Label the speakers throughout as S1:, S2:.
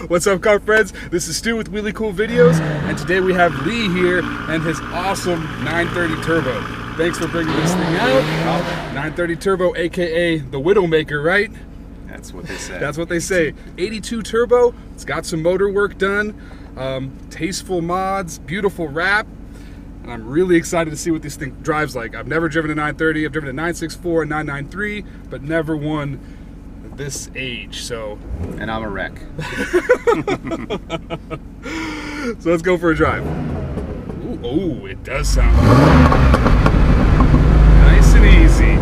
S1: What's up, car friends? This is Stu with Really Cool Videos, and today we have Lee here and his awesome 930 Turbo. Thanks for bringing this thing out. 930 Turbo, aka the Widowmaker, right?
S2: That's what they say.
S1: That's what they say. 82 Turbo. It's got some motor work done, tasteful mods, beautiful wrap, and I'm really excited to see what this thing drives like. I've never driven a 930. I've driven a 964 and 993, but never one this age. So,
S2: and I'm a wreck.
S1: So let's go for a drive. Ooh, it does sound nice and easy.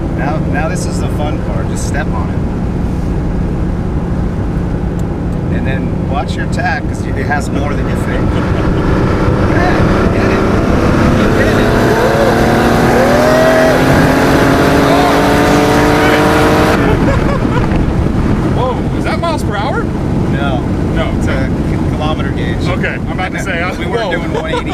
S2: Now this is the fun part. Just step on it, and then watch your tack because it has more than you think. Get it.
S1: Whoa, is that miles per hour?
S2: No, it's a kilometer gauge.
S1: Okay, I'm about to say
S2: we weren't doing 180.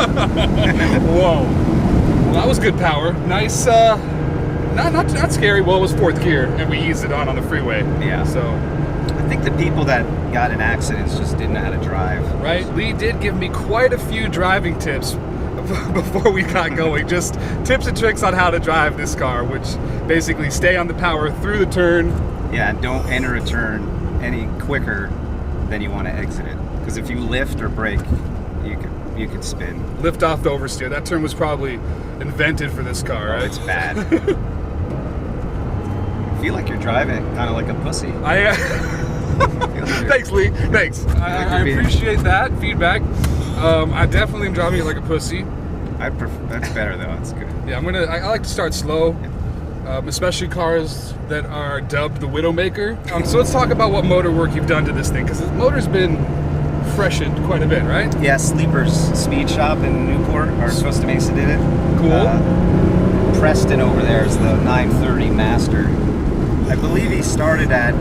S1: Whoa, well, that was good power. Nice. Not scary. Well, it was fourth gear, and we eased it on the freeway.
S2: Yeah.
S1: So
S2: I think the people that got in accidents just didn't know how to drive.
S1: Right. Lee did give me quite a few driving tips before we got going. Just tips and tricks on how to drive this car, which basically stay on the power through the turn.
S2: Yeah, and don't enter a turn any quicker than you want to exit it. Because if you lift or brake, you could spin.
S1: Lift off the oversteer. That term was probably invented for this car, right?
S2: Oh, it's bad. I feel like you're driving kind of like a pussy.
S1: Thanks, Lee. Thanks. I appreciate that feedback. I definitely am driving it like a pussy.
S2: That's better though. That's good.
S1: Yeah, I like to start slow, especially cars that are dubbed the Widowmaker. So let's talk about what motor work you've done to this thing, because the motor's been freshened quite a bit, right?
S2: Yeah, Sleeper's Speed Shop in Newport, or Costa Mesa did it.
S1: Cool.
S2: Preston over there is the 930 master. I believe he started at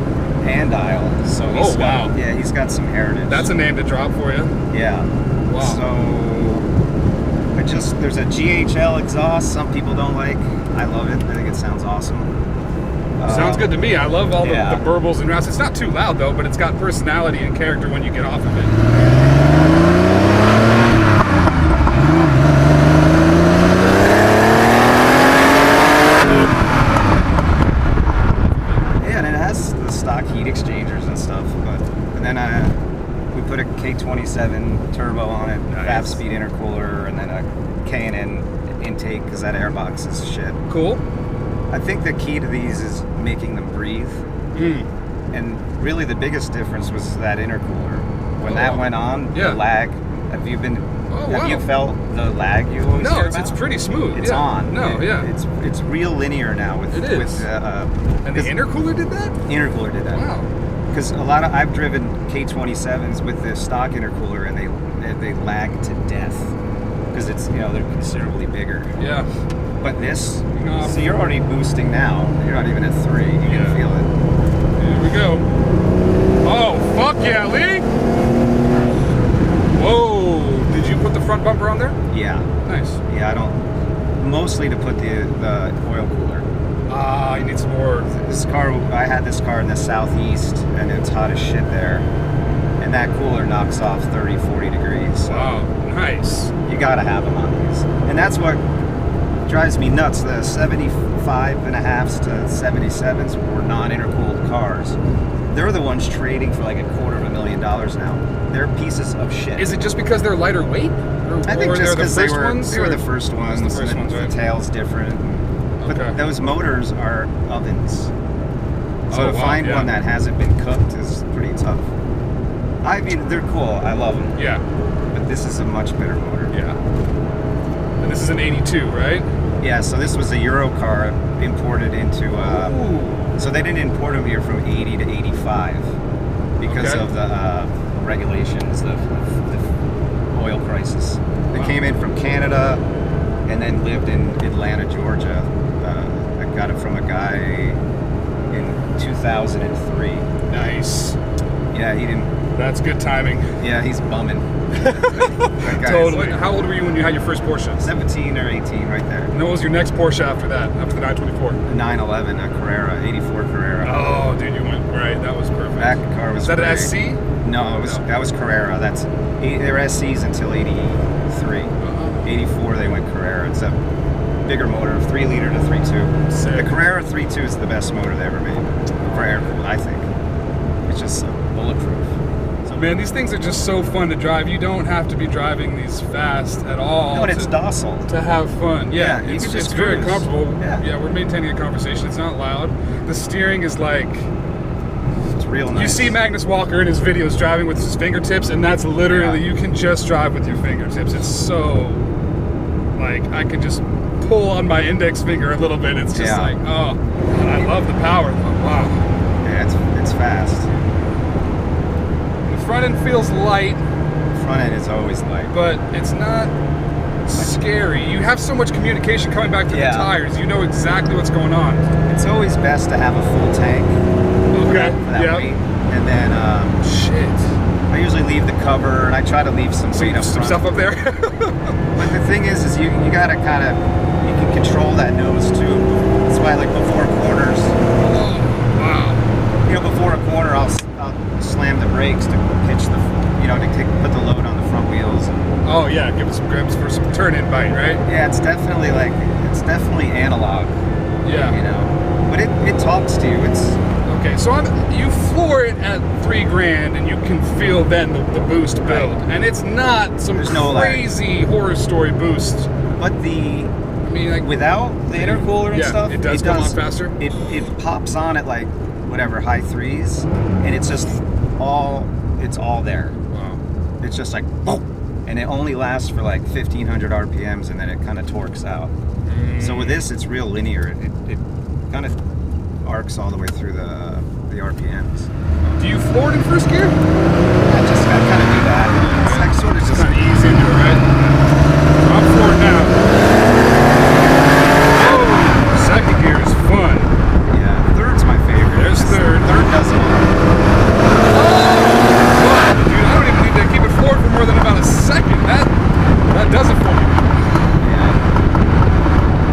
S2: Andile, so he's got some heritage.
S1: That's a name to drop for you.
S2: Yeah.
S1: Wow.
S2: So there's a GHL exhaust. Some people don't like. I love it. I think it sounds awesome.
S1: Sounds good to me. I love all the burbles and raps. It's not too loud though, but it's got personality and character when you get off of it.
S2: Heat exchangers and stuff, and then we put a K27 turbo on it, nice. 5-speed intercooler, and then a K&N intake because that airbox is shit.
S1: Cool.
S2: I think the key to these is making them breathe, and really the biggest difference was that intercooler. When that went on, the lag. Have you felt the lag you always
S1: No,
S2: hear
S1: it's
S2: about?
S1: pretty smooth.
S2: It's on. It's real linear now with
S1: it is. And the intercooler did that?
S2: Intercooler did that.
S1: Wow.
S2: Because I've driven K27s with the stock intercooler and they lag to death because they're considerably bigger.
S1: Yeah.
S2: But this, so you're already boosting now. You're not even at 3. You can feel it.
S1: Here we go. Oh, fuck yeah, Lee! Whoa! Did you put the front bumper on there?
S2: Yeah.
S1: Nice.
S2: Yeah, I don't. Mostly to put the oil cooler.
S1: You need some more.
S2: I had this car in the southeast, and it's hot as shit there. And that cooler knocks off 30, 40 degrees. So
S1: wow, nice.
S2: You gotta have them on these. And that's what drives me nuts. The 75.5s to 77s were non-intercooled cars. They're the ones trading for like $250,000 now. They're pieces of shit.
S1: Is it just because they're lighter weight?
S2: I think just because they were the first ones.
S1: The first ones, right?
S2: The tail's different. But those motors are ovens. So to find one that hasn't been cooked is pretty tough. I mean, they're cool. I love them.
S1: Yeah.
S2: But this is a much better motor.
S1: Yeah. And this is an 82, right?
S2: Yeah, so this was a Euro car imported into... so they didn't import them here from 80 to 85 because of the regulations, the oil crisis. They came in from Canada and then lived in Atlanta, Georgia. I got it from a guy in 2003.
S1: Nice.
S2: Yeah, he didn't...
S1: That's good timing.
S2: Yeah, he's bumming.
S1: Totally. How old were you when you had your first Porsche?
S2: 17 or 18, right there.
S1: And what was your next Porsche after that, after the 924?
S2: A 911, a Carrera, 84 Carrera.
S1: Oh, dude, you went right. That was perfect.
S2: That car was
S1: Is that
S2: great.
S1: an SC?
S2: No, that was Carrera. They were SCs until 83. 84 they went Carrera. It's a bigger motor, 3 liter to 3.2.
S1: Sick.
S2: The Carrera 3.2 is the best motor they ever made for air cooled, I think. It's just bulletproof.
S1: Man, these things are just so fun to drive. You don't have to be driving these fast at all.
S2: No, and it's docile.
S1: To have fun. Yeah,
S2: you can just
S1: it's very
S2: cruise.
S1: comfortable.
S2: Yeah.
S1: We're maintaining a conversation. It's not loud. The steering is like...
S2: It's real nice.
S1: You see Magnus Walker in his videos driving with his fingertips, and that's literally, you can just drive with your fingertips. It's so... Like, I could just pull on my index finger a little bit. It's just like, oh, God, I love the power. Wow.
S2: Yeah, it's fast.
S1: Front end feels light.
S2: Front end is always light.
S1: But it's not scary. You have so much communication coming back to the tires. You know exactly what's going on.
S2: It's always best to have a full tank.
S1: Okay.
S2: For that weight. And then, I usually leave the cover, and I try to leave some weight up
S1: some
S2: front.
S1: stuff up there.
S2: But the thing is you gotta kind of, you can control that nose too. That's why, like, before corners.
S1: Oh, wow.
S2: You know, before a corner, I'll slam the brakes to pitch the, to put the load on the front wheels.
S1: Oh yeah, give it some grips for some turn-in bite, right?
S2: Yeah, it's definitely analog.
S1: Yeah.
S2: You know, but it talks to you. It's
S1: okay. So you floor it at $3,000, and you can feel then the boost build, and it's not some crazy horror story boost.
S2: But without the intercooler and stuff,
S1: it does come on faster.
S2: It pops on at like whatever high 3s, and it's all there.
S1: Wow.
S2: It's just like boom, and it only lasts for like 1,500 RPMs, and then it kind of torques out. So with this, it's real linear. It kind of arcs all the way through the RPMs.
S1: Do you floor it in first gear?
S2: I kind of do that. It's like sort of just
S1: kind of ease into it, right? I'm floored now. Oh, second gear is fun.
S2: Yeah, third's my favorite.
S1: There's third.
S2: Third does it all.
S1: Dude, I don't even need to keep it floored for more than about a second. That does it for me.
S2: Yeah.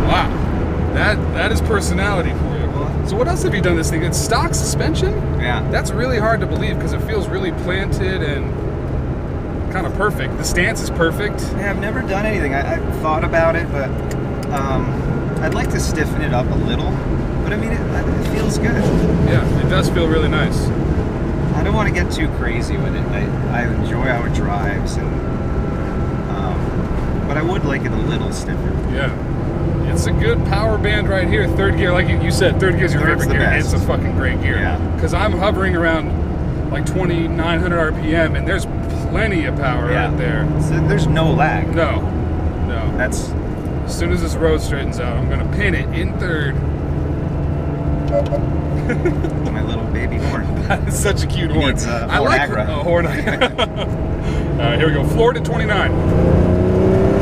S1: Wow. That is personality for you. So what else have you done this thing? It's stock suspension?
S2: Yeah.
S1: That's really hard to believe because it feels really planted and kind of perfect. The stance is perfect.
S2: Yeah, I've never done anything. I thought about it, but I'd like to stiffen it up a little. But I mean, it feels good.
S1: Yeah, it does feel really nice.
S2: I don't want to get too crazy with it. I enjoy how it drives, but I would like it a little stiffer.
S1: Yeah. It's a good power band right here. Third gear, like you said, third gear is your favorite gear.
S2: Best.
S1: It's a fucking great gear.
S2: Yeah.
S1: Because I'm hovering around like 2,900 RPM, and there's plenty of power right there.
S2: So there's no lag.
S1: No.
S2: That's.
S1: As soon as this road straightens out, I'm gonna pin it in third.
S2: My little baby horn.
S1: That is such a cute horn.
S2: It's
S1: I like horn. All right, here we go. Floored at 29.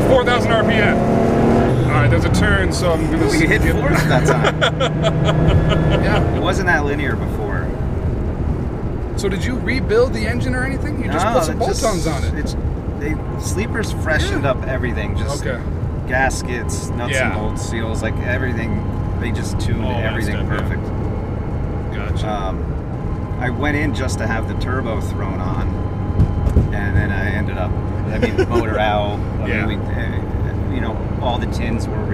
S1: 4,000 RPM. All right, there's a turn, so I'm gonna.
S2: We hit fours that time.
S1: Yeah.
S2: It wasn't that linear before.
S1: So did you rebuild the engine or anything? You just put some bolt-ons on it.
S2: Sleepers freshened up everything. Just gaskets, nuts and bolts, seals, like everything. They just tuned everything perfect.
S1: Gotcha.
S2: I went in just to have the turbo thrown on, and then I ended up. Motor out. All the tins were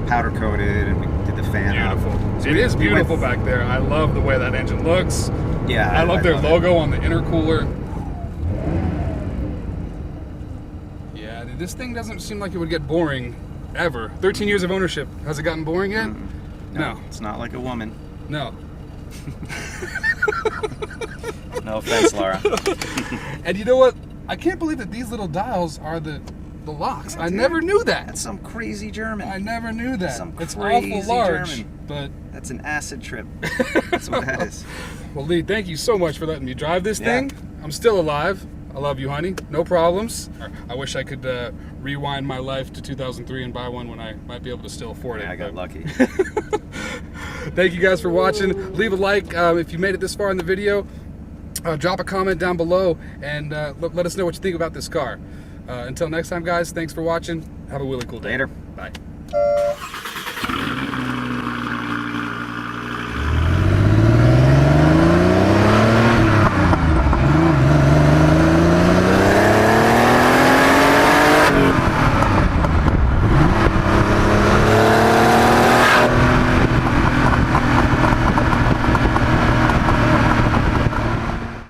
S2: powder coated, and we did the fan up.
S1: So it is beautiful back there. I love the way that engine looks.
S2: Yeah,
S1: I love their logo on the intercooler. Yeah, dude, this thing doesn't seem like it would get boring ever. 13 years of ownership. Has it gotten boring yet? No.
S2: It's not like a woman.
S1: No.
S2: No offense, Laura.
S1: And you know what? I can't believe that these little dials are the locks. I never knew that.
S2: That's some crazy German.
S1: I never knew that.
S2: It's
S1: awful large, German. But
S2: that's an acid trip. That's what that is.
S1: Well, Lee, thank you so much for letting me drive this thing. I'm still alive. I love you, honey. No problems. I wish I could rewind my life to 2003 and buy one when I might be able to still afford it.
S2: I got lucky.
S1: Thank you guys for watching. Leave a like if you made it this far in the video. Drop a comment down below and let us know what you think about this car. Until next time, guys, thanks for watching. Have a really cool day.
S2: Later.
S1: Bye.